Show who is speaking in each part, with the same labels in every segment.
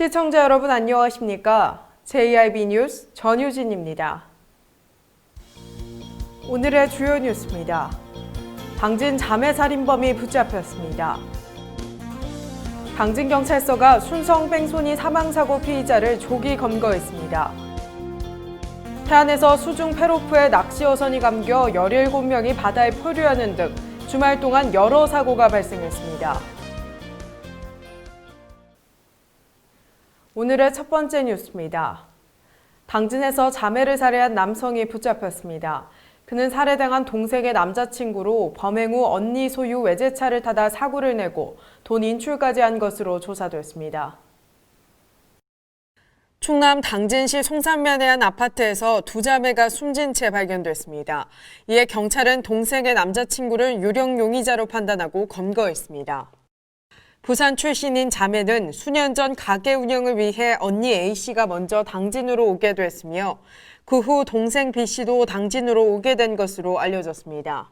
Speaker 1: 시청자 여러분 안녕하십니까? JIB 뉴스 전유진입니다. 오늘의 주요 뉴스입니다. 당진 자매살인범이 붙잡혔습니다. 당진경찰서가 순성 뺑소니 사망사고 피의자를 조기 검거했습니다. 태안에서 수중 패로프에 낚시 어선이 감겨 17명이 바다에 표류하는 등 주말 동안 여러 사고가 발생했습니다. 오늘의 첫 번째 뉴스입니다. 당진에서 자매를 살해한 남성이 붙잡혔습니다. 그는 살해당한 동생의 남자친구로 범행 후 언니 소유 외제차를 타다 사고를 내고 돈 인출까지 한 것으로 조사됐습니다. 충남 당진시 송산면의 한 아파트에서 두 자매가 숨진 채 발견됐습니다. 이에 경찰은 동생의 남자친구를 유령 용의자로 판단하고 검거했습니다. 부산 출신인 자매는 수년 전 가게 운영을 위해 언니 A씨가 먼저 당진으로 오게 됐으며 그 후 동생 B씨도 당진으로 오게 된 것으로 알려졌습니다.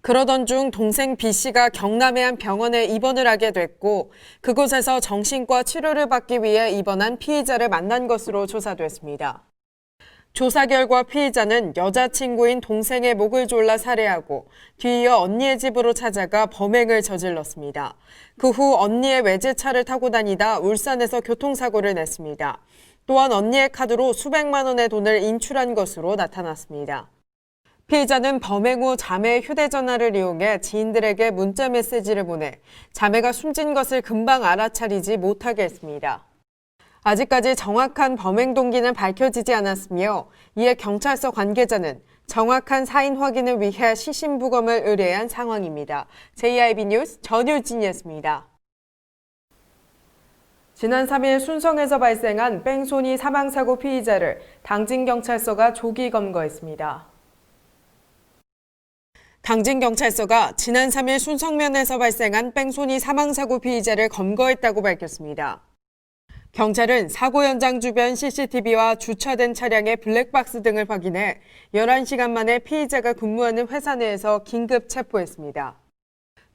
Speaker 1: 그러던 중 동생 B씨가 경남의 한 병원에 입원을 하게 됐고 그곳에서 정신과 치료를 받기 위해 입원한 피의자를 만난 것으로 조사됐습니다. 조사 결과 피의자는 여자친구인 동생의 목을 졸라 살해하고 뒤이어 언니의 집으로 찾아가 범행을 저질렀습니다. 그 후 언니의 외제차를 타고 다니다 울산에서 교통사고를 냈습니다. 또한 언니의 카드로 수백만 원의 돈을 인출한 것으로 나타났습니다. 피의자는 범행 후 자매의 휴대전화를 이용해 지인들에게 문자 메시지를 보내 자매가 숨진 것을 금방 알아차리지 못하게 했습니다. 아직까지 정확한 범행 동기는 밝혀지지 않았으며 이에 경찰서 관계자는 정확한 사인 확인을 위해 시신부검을 의뢰한 상황입니다. JIB 뉴스 전유진이었습니다. 지난 3일 순성에서 발생한 뺑소니 사망사고 피의자를 당진경찰서가 조기 검거했습니다. 당진경찰서가 지난 3일 순성면에서 발생한 뺑소니 사망사고 피의자를 검거했다고 밝혔습니다. 경찰은 사고 현장 주변 CCTV와 주차된 차량의 블랙박스 등을 확인해 11시간 만에 피의자가 근무하는 회사 내에서 긴급 체포했습니다.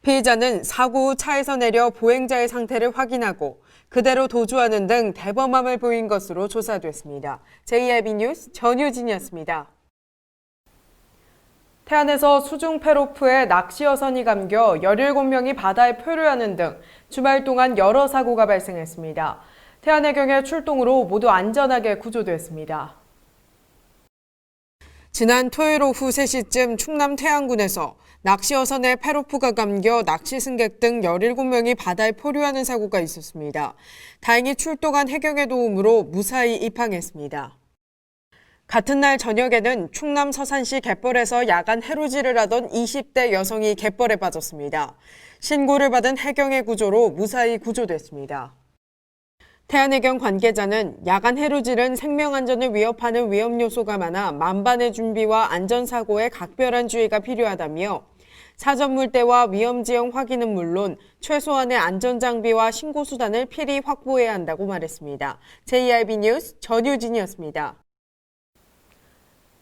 Speaker 1: 피의자는 사고 후 차에서 내려 보행자의 상태를 확인하고 그대로 도주하는 등 대범함을 보인 것으로 조사됐습니다. JIB 뉴스 전유진이었습니다. 태안에서 수중 패로프에 낚시 어선이 감겨 17명이 바다에 표류하는 등 주말 동안 여러 사고가 발생했습니다. 태안해경의 출동으로 모두 안전하게 구조됐습니다. 지난 토요일 오후 3시쯤 충남 태안군에서 낚시 어선에 패로프가 감겨 낚시 승객 등 17명이 바다에 표류하는 사고가 있었습니다. 다행히 출동한 해경의 도움으로 무사히 입항했습니다. 같은 날 저녁에는 충남 서산시 갯벌에서 야간 해루질을 하던 20대 여성이 갯벌에 빠졌습니다. 신고를 받은 해경의 구조로 무사히 구조됐습니다. 태안해경 관계자는 야간 해루질은 생명안전을 위협하는 위험 요소가 많아 만반의 준비와 안전사고에 각별한 주의가 필요하다며 사전 물때와 위험 지형 확인은 물론 최소한의 안전장비와 신고수단을 필히 확보해야 한다고 말했습니다. JIB 뉴스 전유진이었습니다.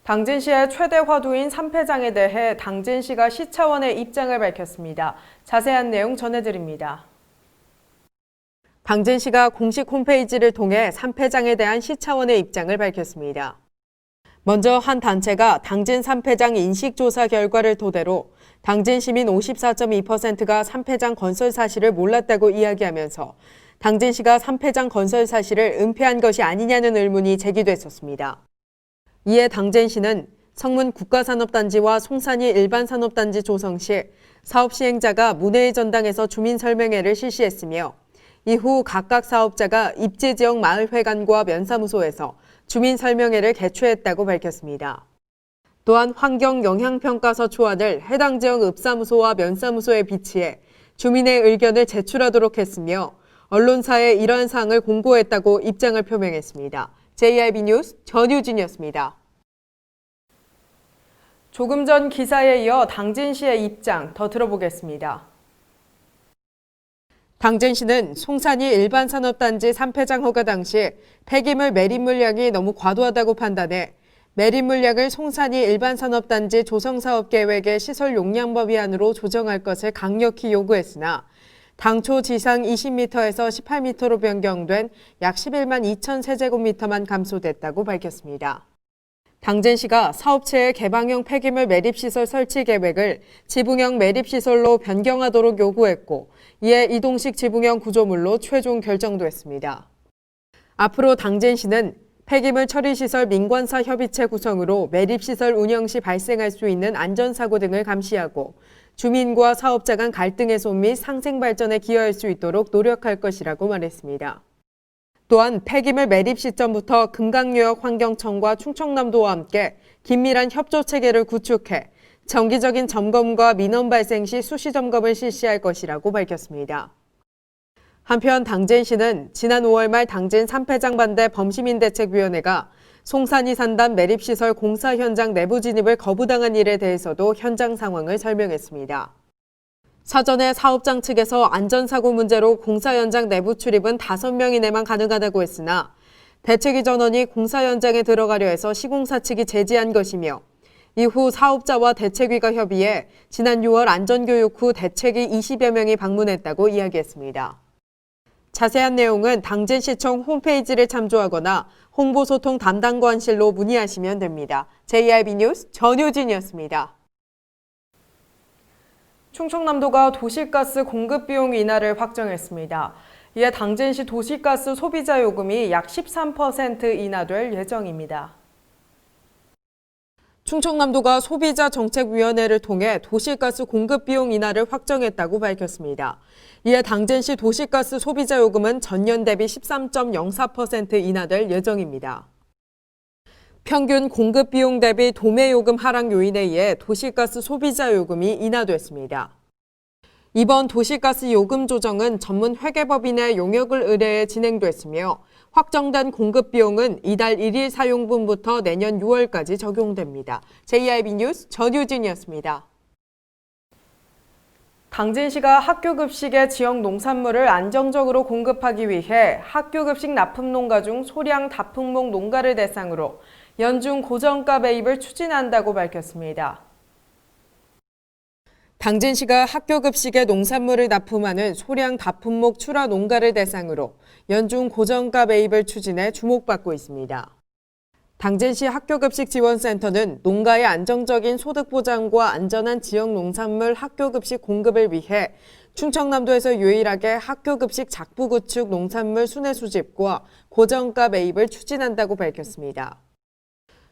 Speaker 1: 당진시의 최대 화두인 삼패장에 대해 당진시가 시 차원의 입장을 밝혔습니다. 자세한 내용 전해드립니다. 당진시가 공식 홈페이지를 통해 삼패장에 대한 시 차원의 입장을 밝혔습니다. 먼저 한 단체가 당진 삼패장 인식조사 결과를 토대로 당진 시민 54.2%가 삼패장 건설 사실을 몰랐다고 이야기하면서 당진시가 삼패장 건설 사실을 은폐한 것이 아니냐는 의문이 제기됐었습니다. 이에 당진시는 성문 국가산업단지와 송산이 일반산업단지 조성 시 사업 시행자가 문회의 전당에서 주민설명회를 실시했으며 이후 각각 사업자가 입지지역 마을회관과 면사무소에서 주민설명회를 개최했다고 밝혔습니다. 또한 환경영향평가서 초안을 해당 지역 읍사무소와 면사무소에 비치해 주민의 의견을 제출하도록 했으며 언론사에 이러한 사항을 공고했다고 입장을 표명했습니다. JIB 뉴스 전유진이었습니다. 조금 전 기사에 이어 당진시의 입장 더 들어보겠습니다. 당진시는 송산이 일반산업단지 삼패장 허가 당시 폐기물 매립 물량이 너무 과도하다고 판단해 매립 물량을 송산이 일반산업단지 조성사업계획의 시설 용량법 위안으로 조정할 것을 강력히 요구했으나 당초 지상 20m에서 18m로 변경된 약 11만 2천 세제곱미터만 감소됐다고 밝혔습니다. 당진시가 사업체의 개방형 폐기물 매립시설 설치 계획을 지붕형 매립시설로 변경하도록 요구했고, 이에 이동식 지붕형 구조물로 최종 결정됐습니다. 앞으로 당진시는 폐기물 처리시설 민관사 협의체 구성으로 매립시설 운영 시 발생할 수 있는 안전사고 등을 감시하고 주민과 사업자 간 갈등 해소 및 상생 발전에 기여할 수 있도록 노력할 것이라고 말했습니다. 또한 폐기물 매립 시점부터 금강유역 환경청과 충청남도와 함께 긴밀한 협조 체계를 구축해 정기적인 점검과 민원 발생 시 수시 점검을 실시할 것이라고 밝혔습니다. 한편 당진시는 지난 5월 말 당진 삼패장 반대 범시민대책위원회가 송산이 산단 매립시설 공사 현장 내부 진입을 거부당한 일에 대해서도 현장 상황을 설명했습니다. 사전에 사업장 측에서 안전사고 문제로 공사 현장 내부 출입은 5명 이내만 가능하다고 했으나 대책위 전원이 공사 현장에 들어가려 해서 시공사 측이 제지한 것이며 이후 사업자와 대책위가 협의해 지난 6월 안전교육 후 대책위 20여 명이 방문했다고 이야기했습니다. 자세한 내용은 당진시청 홈페이지를 참조하거나 홍보소통 담당관실로 문의하시면 됩니다. JRB 뉴스 전효진이었습니다. 충청남도가 도시가스 공급 비용 인하를 확정했습니다. 이에 당진시 도시가스 소비자 요금이 약 13% 인하될 예정입니다. 충청남도가 소비자정책위원회를 통해 도시가스 공급 비용 인하를 확정했다고 밝혔습니다. 이에 당진시 도시가스 소비자 요금은 전년 대비 13.04% 인하될 예정입니다. 평균 공급 비용 대비 도매 요금 하락 요인에 의해 도시가스 소비자 요금이 인하됐습니다. 이번 도시가스 요금 조정은 전문 회계법인의 용역을 의뢰해 진행됐으며 확정된 공급 비용은 이달 1일 사용분부터 내년 6월까지 적용됩니다. JRB 뉴스 전효진이었습니다. 당진시가 학교급식의 지역 농산물을 안정적으로 공급하기 위해 학교급식 납품농가 중 소량 다품목 농가를 대상으로 연중 고정가 매입을 추진한다고 밝혔습니다. 당진시가 학교급식에 농산물을 납품하는 소량 다품목 출하 농가를 대상으로 연중 고정가 매입을 추진해 주목받고 있습니다. 당진시 학교급식 지원센터는 농가의 안정적인 소득 보장과 안전한 지역 농산물 학교급식 공급을 위해 충청남도에서 유일하게 학교급식 작부 구축 농산물 순회 수집과 고정가 매입을 추진한다고 밝혔습니다.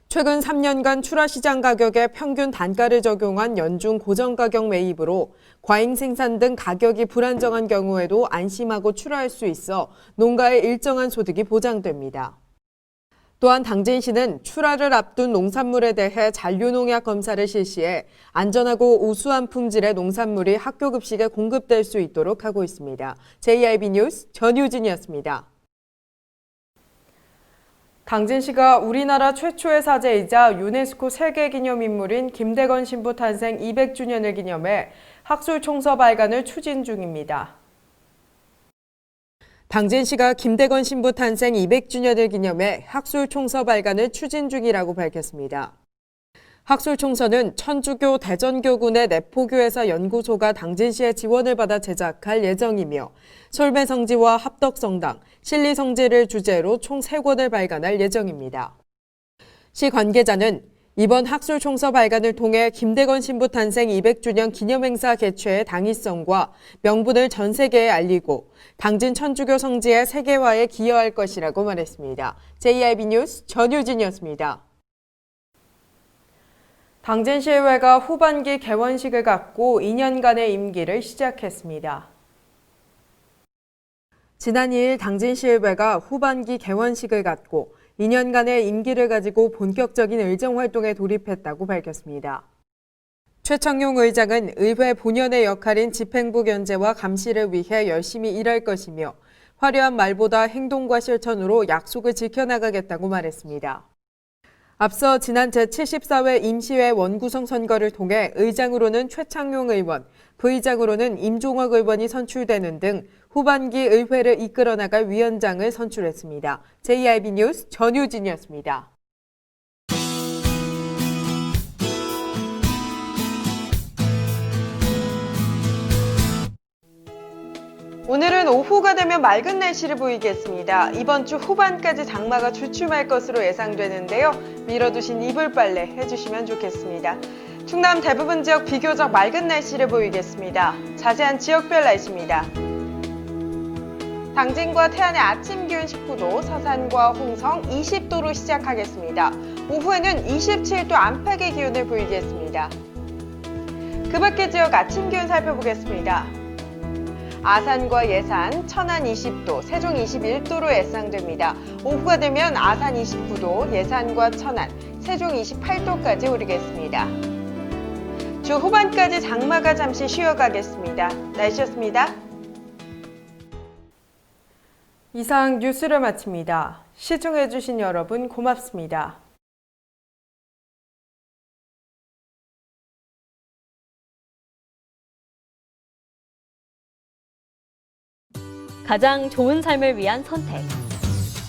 Speaker 1: 최근 3년간 출하시장 가격에 평균 단가를 적용한 연중 고정가격 매입으로 과잉 생산 등 가격이 불안정한 경우에도 안심하고 출하할 수 있어 농가의 일정한 소득이 보장됩니다. 또한 당진시는 출하를 앞둔 농산물에 대해 잔류농약 검사를 실시해 안전하고 우수한 품질의 농산물이 학교급식에 공급될 수 있도록 하고 있습니다. JRB 뉴스 전효진이었습니다. 당진시가 우리나라 최초의 사제이자 유네스코 세계기념인물인 김대건 신부 탄생 200주년을 기념해 학술총서 발간을 추진 중입니다. 당진시가 김대건 신부 탄생 200주년을 기념해 학술총서 발간을 추진 중이라고 밝혔습니다. 학술총서는 천주교 대전교군의 내포교회사 연구소가 당진시의 지원을 받아 제작할 예정이며 솔매성지와 합덕성당, 신리성지를 주제로 총 3권을 발간할 예정입니다. 시 관계자는 이번 학술총서 발간을 통해 김대건 신부 탄생 200주년 기념행사 개최의 당위성과 명분을 전 세계에 알리고 당진 천주교 성지의 세계화에 기여할 것이라고 말했습니다. JRB 뉴스 전효진이었습니다. 당진시의회가 후반기 개원식을 갖고 2년간의 임기를 시작했습니다. 지난 2일 당진시의회가 후반기 개원식을 갖고 2년간의 임기를 가지고 본격적인 의정활동에 돌입했다고 밝혔습니다. 최청용 의장은 의회 본연의 역할인 집행부 견제와 감시를 위해 열심히 일할 것이며 화려한 말보다 행동과 실천으로 약속을 지켜나가겠다고 말했습니다. 앞서 지난 제74회 임시회 원구성 선거를 통해 의장으로는 최창용 의원, 부의장으로는 임종학 의원이 선출되는 등 후반기 의회를 이끌어 나갈 위원장을 선출했습니다. JRB 뉴스 전효진이었습니다. 오후가 되면 맑은 날씨를 보이겠습니다. 이번 주 후반까지 장마가 주춤할 것으로 예상되는데요. 미뤄두신 이불 빨래 해주시면 좋겠습니다. 충남 대부분 지역 비교적 맑은 날씨를 보이겠습니다. 자세한 지역별 날씨입니다. 당진과 태안의 아침 기온 19도, 서산과 홍성 20도로 시작하겠습니다. 오후에는 27도 안팎의 기온을 보이겠습니다. 그 밖의 지역 아침 기온 살펴보겠습니다. 아산과 예산, 천안 20도, 세종 21도로 예상됩니다. 오후가 되면 아산 29도, 예산과 천안, 세종 28도까지 오르겠습니다. 주 후반까지 장마가 잠시 쉬어가겠습니다. 날씨였습니다. 이상 뉴스를 마칩니다. 시청해주신 여러분 고맙습니다.
Speaker 2: 가장 좋은 삶을 위한 선택.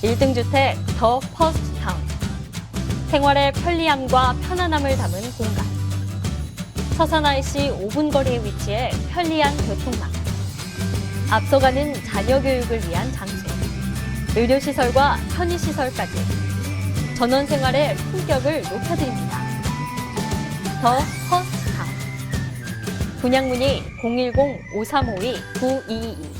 Speaker 2: 1등 주택 더 퍼스트 타운. 생활의 편리함과 편안함을 담은 공간. 서산 IC 5분 거리에 위치해 편리한 교통망. 앞서가는 자녀 교육을 위한 장치. 의료시설과 편의시설까지. 전원 생활의 품격을 높여드립니다. 더 퍼스트 타운. 분양 문의 010-5352-9222.